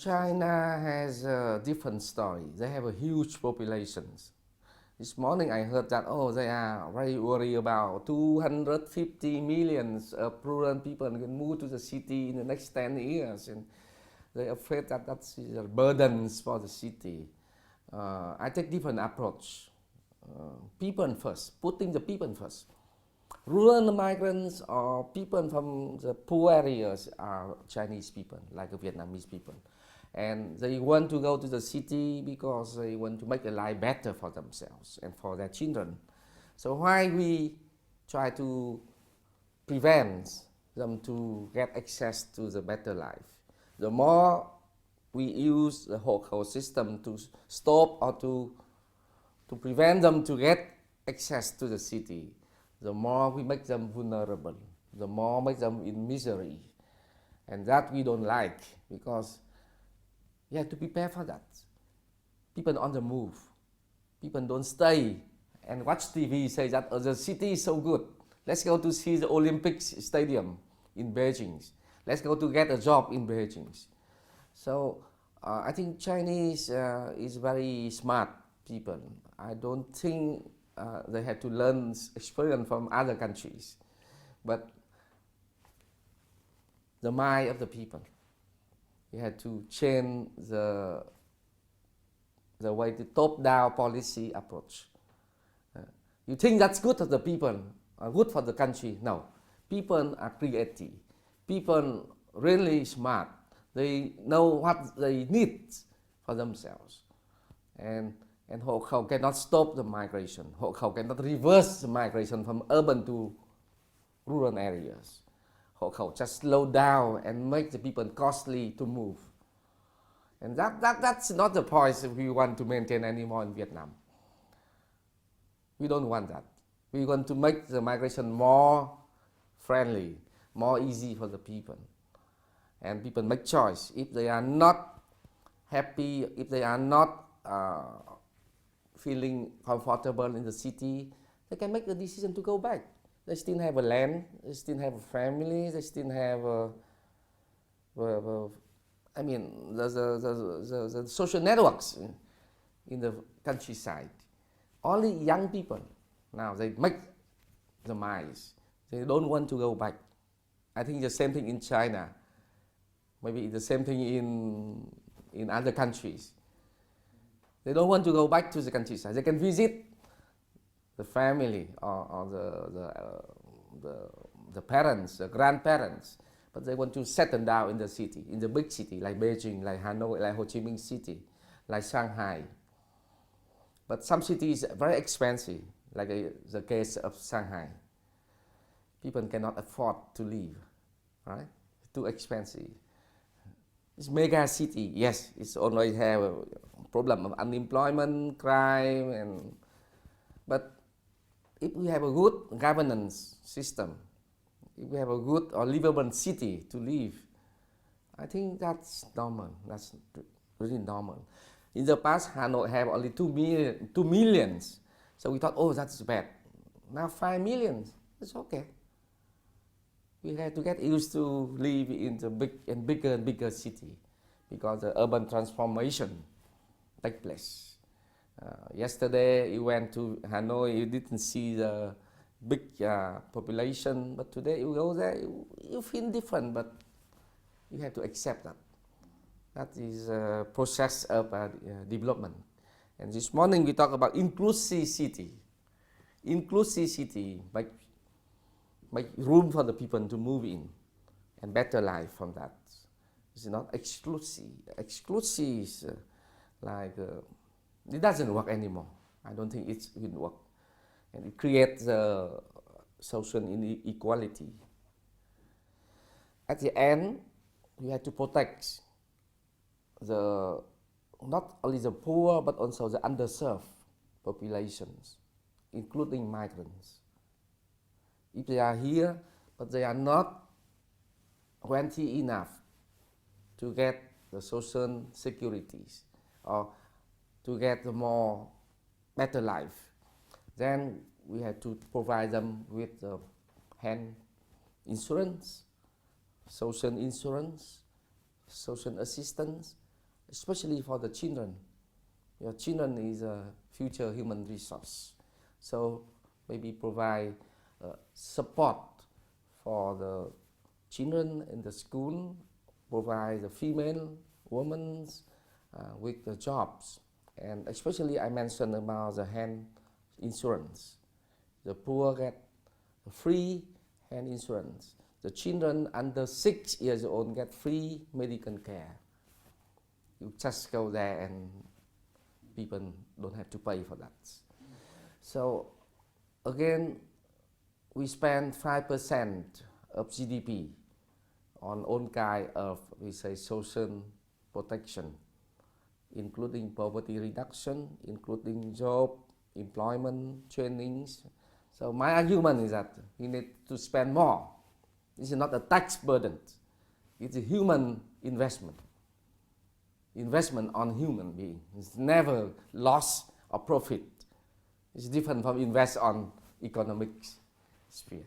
China has a different story. They have a huge populations. This morning I heard that, oh, they are very worried about 250 millions of rural people can move to the city in the next 10 years. And they're afraid that that's a burden for the city. I take different approach. People first, putting the people first. Rural migrants or people from the poor areas are Chinese people, like Vietnamese people. And they want to go to the city because they want to make a life better for themselves and for their children. So why we try to prevent them to get access to the better life? The more we use the whole system to stop or to prevent them to get access to the city, the more we make them vulnerable, the more make them in misery. And that we don't like, because you have to prepare for that. People on the move. People don't stay and watch TV, say that the city is so good. Let's go to see the Olympic Stadium in Beijing. Let's go to get a job in Beijing. So I think Chinese is very smart people. I don't think they have to learn experience from other countries, but the mind of the people. You have to change the way the top-down policy approach. You think that's good for the people, good for the country? No. People are creative. People really smart. They know what they need for themselves. And Ho Khẩu cannot stop the migration. Ho Khẩu cannot reverse the migration from urban to rural areas. Ho Khẩu just slow down and make the people costly to move. And that's not the point we want to maintain anymore in Vietnam. We don't want that. We want to make the migration more friendly, more easy for the people. And people make choice. If they are not happy, if they are not feeling comfortable in the city, they can make the decision to go back. They still have a land, they still have a family, they still have the social networks in the countryside. Only young people now, they make the minds. They don't want to go back. I think the same thing in China. Maybe the same thing in other countries. They don't want to go back to the countryside. They can visit the family or the parents, the grandparents, but they want to settle down in the city, in the big city, like Beijing, like Hanoi, like Ho Chi Minh City, like Shanghai. But some cities are very expensive, like the case of Shanghai. People cannot afford to live, right? It's too expensive. It's mega city, yes, it's always have a problem of unemployment, crime, but if we have a good governance system, if we have a good or livable city to live, I think that's normal. That's really normal. In the past, Hanoi have only 2 millions. So we thought, oh, that's bad. Now 5 million, it's okay. We have to get used to live in the big and bigger city, because the urban transformation takes place. Yesterday you went to Hanoi, you didn't see the big population, but today you go there, you feel different, but you have to accept that. That is a process of development. And this morning we talk about inclusive city. Inclusive city, make room for the people to move in and better life from that. It's not exclusive. Exclusive is it doesn't work anymore. I don't think it will work. And it creates social inequality. At the end, we have to protect not only the poor, but also the underserved populations, including migrants. If they are here, but they are not wealthy enough to get the social securities or to get a more better life, then we have to provide them with health insurance, social assistance, especially for the children. Your children is a future human resource. So maybe provide support for the children in the school, provide the female women with the jobs. And especially I mentioned about the hand insurance. The poor get free hand insurance. The children under 6 years old get free medical care. You just go there and people don't have to pay for that. So again, we spend 5% of GDP on all kind of, we say, social protection, including poverty reduction, including job, employment, trainings. So my argument is that we need to spend more. This is not a tax burden. It's a human investment. Investment on human being. It's never loss or profit. It's different from invest on economic sphere.